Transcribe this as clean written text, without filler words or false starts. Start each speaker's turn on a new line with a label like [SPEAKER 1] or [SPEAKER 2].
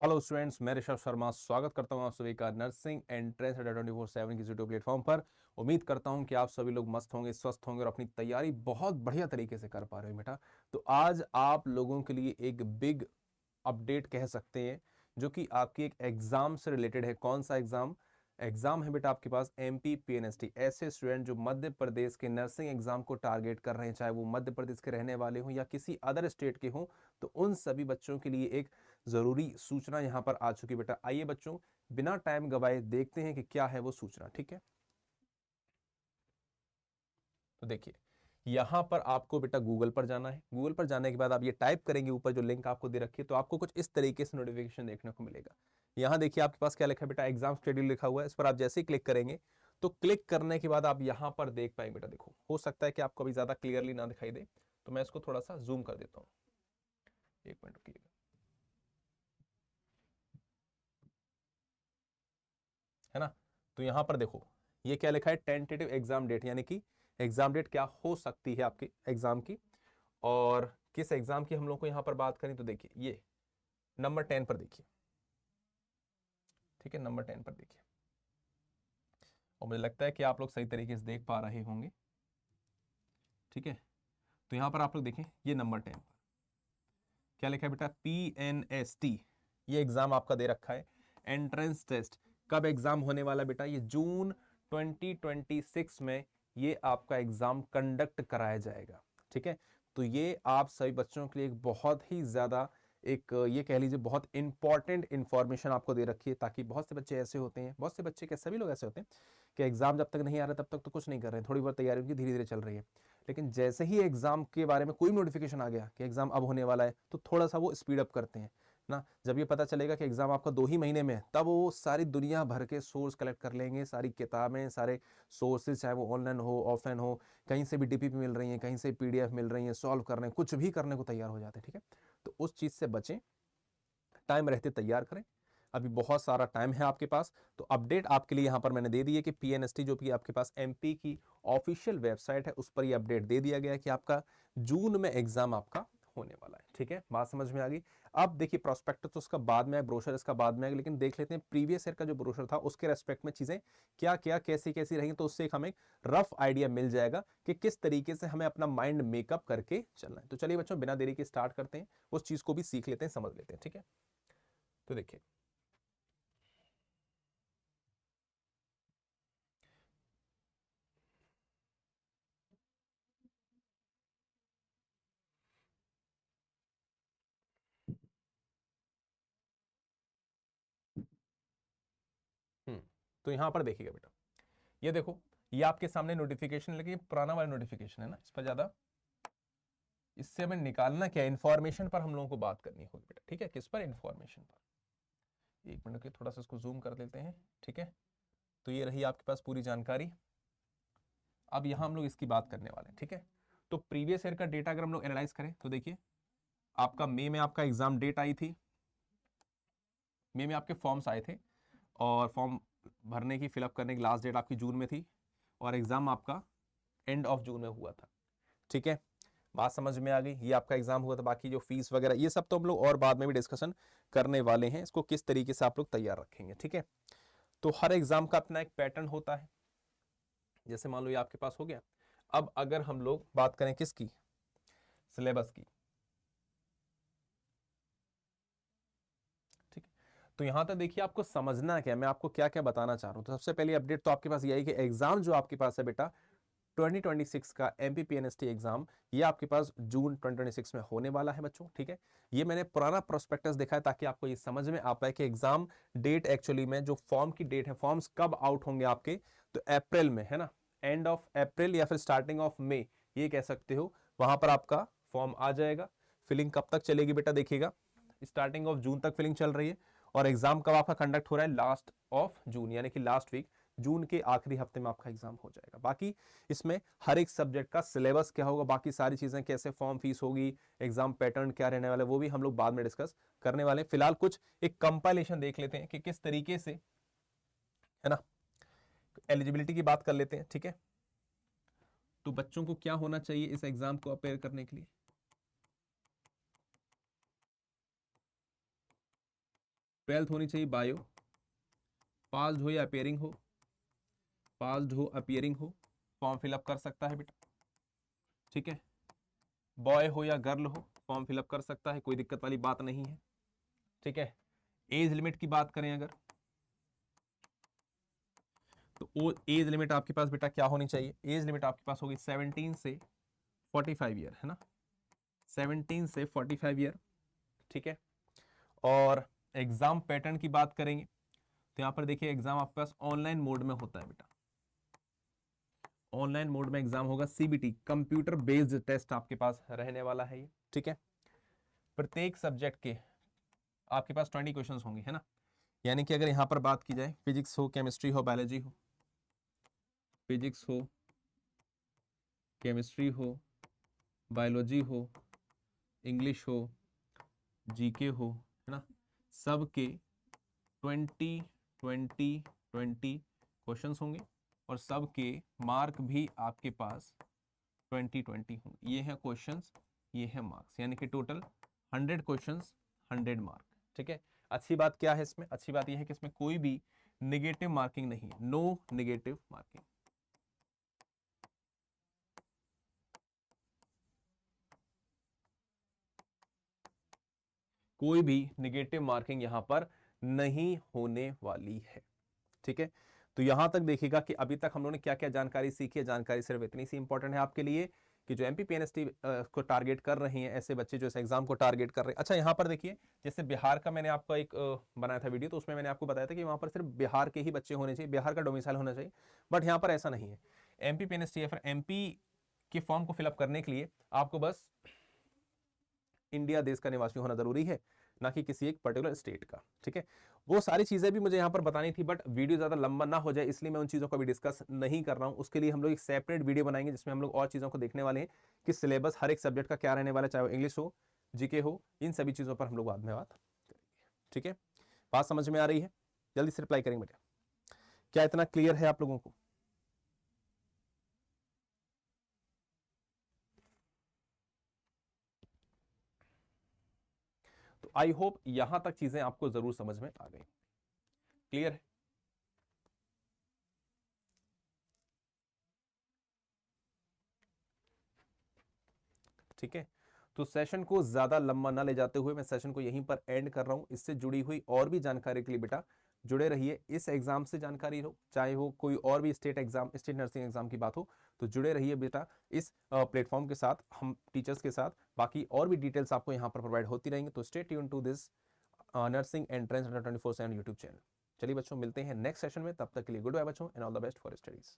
[SPEAKER 1] Hello students, मैं ऋषभ शर्मा स्वागत करता हूं आप सभी का नर्सिंग एंट्रेंस 24/7 की यूट्यूब प्लेटफॉर्म पर। उम्मीद करता हूं कि आप सभी लोग मस्त होंगे, स्वस्थ होंगे और अपनी तैयारी बहुत बढ़िया तरीके से कर पा रहे हो बेटा। तो आज आप लोगों के लिए एक बिग अपडेट कह सकते हैं, जो कि आपकी एक एग्जाम से रिलेटेड है। कौन सा एग्जाम? एग्जाम है बेटा आपके पास एमपी पीएनएसटी। ऐसे स्टूडेंट जो मध्य प्रदेश के नर्सिंग एग्जाम को टारगेट कर रहे हैं, चाहे वो मध्य प्रदेश के रहने वाले हों या किसी अदर स्टेट के हों, तो उन सभी बच्चों के लिए एक जरूरी सूचना यहां पर आ चुकी बेटा। आइए बच्चों, बिना टाइम गवाए देखते हैं कि क्या है वो सूचना। ठीक है, तो देखिए, यहां पर आपको बेटा गूगल पर जाना है। गूगल पर जाने के बाद आप ये टाइप करेंगे, ऊपर जो लिंक आपको दे रखी है, तो आपको कुछ इस तरीके से नोटिफिकेशन देखने को मिलेगा। यहां देखिए आपके पास क्या लिखा है बेटा, एग्जाम शेड्यूल लिखा हुआ है। इस पर आप जैसे ही क्लिक करेंगे, तो क्लिक करने के बाद आप यहां पर देख पाएंगे बेटा। देखो, हो सकता है कि आपको अभी ज्यादा क्लियरली ना दिखाई दे, तो मैं इसको थोड़ा सा जूम कर देता हूं। एक मिनट रुकिएगा, है ना। तो यहां पर देखो, ये क्या लिखा है, टेंटेटिव एग्जाम डेट, यानी कि एग्जाम डेट क्या हो सकती है आपके एग्जाम की। और किस एग्जाम की हम लोग को यहां पर बात करें, तो देखिए ये नंबर 10 पर देखिए। ठीक है, नंबर 10 पर देखिए, और मुझे लगता है कि आप लोग सही तरीके से देख पा रहे होंगे। ठीक है, तो यहां पर आप लोग देखें, ये नंबर 10 पर क्या लिखा है बेटा, पीएनएसटी। ये एग्जाम आपका दे रखा है, एंट्रेंस टेस्ट। कब एग्जाम होने वाला बेटा? ये जून 2026 में ये आपका एग्जाम कंडक्ट कराया जाएगा। ठीक है, तो ये आप सभी बच्चों के लिए एक बहुत ही ज्यादा एक ये कह लीजिए बहुत इंपॉर्टेंट इंफॉर्मेशन आपको दे रखी है, ताकि बहुत से बच्चे ऐसे होते हैं, बहुत से बच्चे क्या सभी लोग ऐसे होते हैं कि एग्जाम जब तक नहीं आ रहा तब तक तो कुछ नहीं कर रहे हैं, थोड़ी बहुत तैयारी उनकी धीरे धीरे चल रही है। लेकिन जैसे ही एग्जाम के बारे में कोई नोटिफिकेशन आ गया कि एग्जाम अब होने वाला है, तो थोड़ा सा वो स्पीड अप करते हैं ना। जब ये पता चलेगा कि एग्जाम आपका 2 ही महीने में है, तब वो सारी दुनिया भर के सोर्स कलेक्ट कर लेंगे, सारी किताबें, सारे सोर्सेज, चाहे वो ऑनलाइन हो ऑफलाइन हो, कहीं से भी डीपीपी मिल रही है, कहीं से पीडीएफ मिल रही है, सॉल्व करने कुछ भी करने को तैयार हो जाते हैं। ठीक है, तो उस चीज से बचें, टाइम रहते तैयार करें। अभी बहुत सारा टाइम है आपके पास। तो अपडेट आपके लिए यहां पर मैंने दे दी है कि पीएनएसटी जो कि आपके पास एमपी की ऑफिशियल वेबसाइट है, उस पर ये अपडेट दे दिया गया है कि आपका जून में एग्जाम आपका होने वाला है। ठीक है, बात समझ में आ गई। अब देखिए, प्रोस्पेक्टस तो उसका बाद में है, ब्रोशर इसका बाद में है, लेकिन देख लेते हैं प्रीवियस ईयर का जो ब्रोशर था उसके रेस्पेक्ट में चीजें क्या क्या कैसी कैसी रही, तो उससे एक हमें रफ आइडिया मिल जाएगा कि किस तरीके से हमें अपना माइंड मेकअप करके चलना है। तो चलिए बच्चों, बिना देरी के स्टार्ट करते हैं, उस चीज को भी सीख लेते हैं, समझ लेते हैं। ठीक है, तो देखिए, हम्म तो यहां पर देखिएगा बेटा, ये देखो, ये आपके सामने नोटिफिकेशन, लेकिन पुराना वाला नोटिफिकेशन है ना, इस पर ज्यादा इससे हमें निकालना क्या है, इंफॉर्मेशन पर हम लोगों को बात करनी होगी बेटा। ठीक है, किस पर? इंफॉर्मेशन पर। एक मिनट के, थोड़ा सा इसको जूम कर लेते हैं। ठीक है, तो ये रही आपके पास पूरी जानकारी। अब यहां हम लोग इसकी बात करने वाले हैं। ठीक है, तो प्रीवियस ईयर का डेटा अगर हम लोग एनालाइज करें, तो देखिए, आपका मई में आपका एग्जाम डेट आई थी, मई में आपके फॉर्म्स आए थे, और फॉर्म भरने की, फिलअप करने की लास्ट डेट आपकी जून में थी, और एग्जाम आपका एंड ऑफ जून में हुआ था। ठीक है, बात समझ में आ गई। ये आपका एग्जाम हुआ था, बाकी जो फीस वगैरह ये सब तो हम लोग और बाद में भी डिस्कशन करने वाले हैं, इसको किस तरीके से आप लोग तैयार रखेंगे। ठीक है, तो हर एग्जाम का अपना एक पैटर्न होता है। जैसे मान लो ये आपके पास हो गया। अब अगर हम लोग बात करें किसकी, सिलेबस की। ठीक है, तो यहां तक देखिए, आपको समझना क्या है, मैं आपको क्या क्या बताना चाह रहा हूं। तो सबसे पहले अपडेट तो आपके पास यही कि एग्जाम जो आपके पास है बेटा, 2026 का एमपीपीएनएसटी एग्जाम, ये आपके पास जून 2026 में होने वाला है बच्चों। ठीक है, ये मैंने पुराना प्रोस्पेक्टस देखा है, ताकि आपको ये समझ में आ पाए कि एग्जाम डेट एक्चुअली में जो फॉर्म की डेट है, फॉर्म्स कब आउट होंगे आपके, तो अप्रैल में, है ना। एंड ऑफ अप्रैल या फिर स्टार्टिंग ऑफ मई, ये कह सकते हो, वहां पर आपका फॉर्म आ जाएगा। फिलिंग कब तक चलेगी बेटा? देखिएगा, स्टार्टिंग ऑफ जून तक फिलिंग चल रही है, और एग्जाम कब आपका कंडक्ट हो रहा है? लास्ट ऑफ जून, यानी कि लास्ट वीक, जून के आखिरी हफ्ते में आपका एग्जाम हो जाएगा। बाकी इसमें हर एक सब्जेक्ट का सिलेबस क्या होगा, बाकी सारी चीजें, कैसे फॉर्म फीस होगी, एग्जाम पैटर्न क्या रहने वाला है, वो भी हम लोग बाद में डिस्कस करने वाले हैं। फिलहाल कुछ एक कंपाइलेशन देख लेते हैं कि किस तरीके से, है ना, एलिजिबिलिटी की बात कर लेते हैं। ठीक है, तो बच्चों को क्या होना चाहिए इस एग्जाम को अपेयर करने के लिए? 12th होनी चाहिए बायो, पास्ड हो या अपियरिंग हो, पास्ड हो अपियरिंग हो, फॉर्म फिलअप कर सकता है बेटा, ठीक है। बॉय हो या गर्ल हो, फॉर्म फिलअप कर सकता है, कोई दिक्कत वाली बात नहीं है, ठीक है। एज लिमिट की बात करें अगर, तो वो एज लिमिट आपके पास बेटा क्या होनी चाहिए, एज लिमिट आपके पास होगी 17 से 45 ईयर, है ना, 17 से 45 ईयर, ठीक है। और एग्जाम पैटर्न की बात करेंगे तो यहाँ पर देखिए एग्जाम आपके पास ऑनलाइन मोड में होता है बेटा, ऑनलाइन मोड में एग्जाम होगा, सीबीटी कंप्यूटर बेस्ड टेस्ट आपके पास रहने वाला है ये, ठीक है। प्रत्येक सब्जेक्ट के आपके पास 20 क्वेश्चंस होंगे, है ना। यानी कि अगर यहाँ पर बात की जाए, फिजिक्स हो, केमिस्ट्री हो, बायोलॉजी हो, फिजिक्स हो, केमिस्ट्री हो, बायोलॉजी हो, इंग्लिश हो, जीके हो, है ना, सबके 20 20 20 क्वेश्चंस होंगे और सबके मार्क भी आपके पास 20 20 होंगे। ये है क्वेश्चंस, ये है मार्क्स, यानी कि टोटल 100 क्वेश्चंस 100 मार्क, ठीक है। अच्छी बात क्या है इसमें, अच्छी बात यह है कि इसमें कोई भी नेगेटिव मार्किंग नहीं है, नो नेगेटिव मार्किंग। कोई भी नेगेटिव मार्किंग यहां पर नहीं होने वाली है, ठीक है। तो यहां तक देखिएगा कि अभी तक हम लोगों ने क्या क्या जानकारी सीखी है, जानकारी सिर्फ इतनी सी इंपॉर्टेंट है आपके लिए कि जो एमपीपीएनएसटी को टारगेट कर रहे हैं, ऐसे बच्चे जो इस एग्जाम को टारगेट कर रहे हैं। अच्छा, यहाँ पर देखिए जैसे बिहार का मैंने आपको एक बनाया था वीडियो, तो उसमें मैंने आपको बताया था कि वहां पर सिर्फ बिहार के ही बच्चे होने चाहिए, बिहार का डोमिसाइल होना चाहिए, बट यहाँ पर ऐसा नहीं है। एमपीपीएनएसटी या फिर एमपी के फॉर्म को फिलअप करने के लिए आपको बस इंडिया देश का निवासी होना जरूरी है, ना कि किसी एक पर्टिकुलर स्टेट का, ठीक है। वो सारी चीजें भी मुझे यहाँ पर बतानी थी, बट वीडियो ज्यादा लंबा ना हो जाए इसलिए मैं उन चीजों को भी डिस्कस नहीं कर रहा हूँ। उसके लिए हम लोग एक सेपरेट वीडियो बनाएंगे जिसमें हम लोग और चीजों को देखने वाले हैं कि सिलेबस हर एक सब्जेक्ट का क्या रहने वाला है, चाहे वो इंग्लिश हो, जीके हो, इन सभी चीजों पर हम लोग बाद में बात करेंगे, ठीक है। बात समझ में आ रही है? जल्दी से रिप्लाई करेंगे बेटा, क्या इतना क्लियर है आप लोगों को? तो आई होप यहां तक चीजें आपको जरूर समझ में आ गई, क्लियर है? ठीक है, तो सेशन को ज्यादा लंबा ना ले जाते हुए मैं सेशन को यहीं पर एंड कर रहा हूं। इससे जुड़ी हुई और भी जानकारी के लिए बेटा जुड़े रहिए, इस एग्जाम से जानकारी हो, चाहे वो कोई और भी state exam, state nursing exam की बात हो, तो जुड़े रहिए बेटा इस प्लेटफॉर्म के साथ, हम टीचर्स के साथ। बाकी और भी डिटेल्स आपको यहाँ पर प्रोवाइड होती रहेंगी, तो stay tune to this nursing entrance 24/7 YouTube channel. चलिए बच्चों, मिलते हैं नेक्स्ट सेशन में, तब तक के लिए गुड बाय बच्चों, and all the best for studies.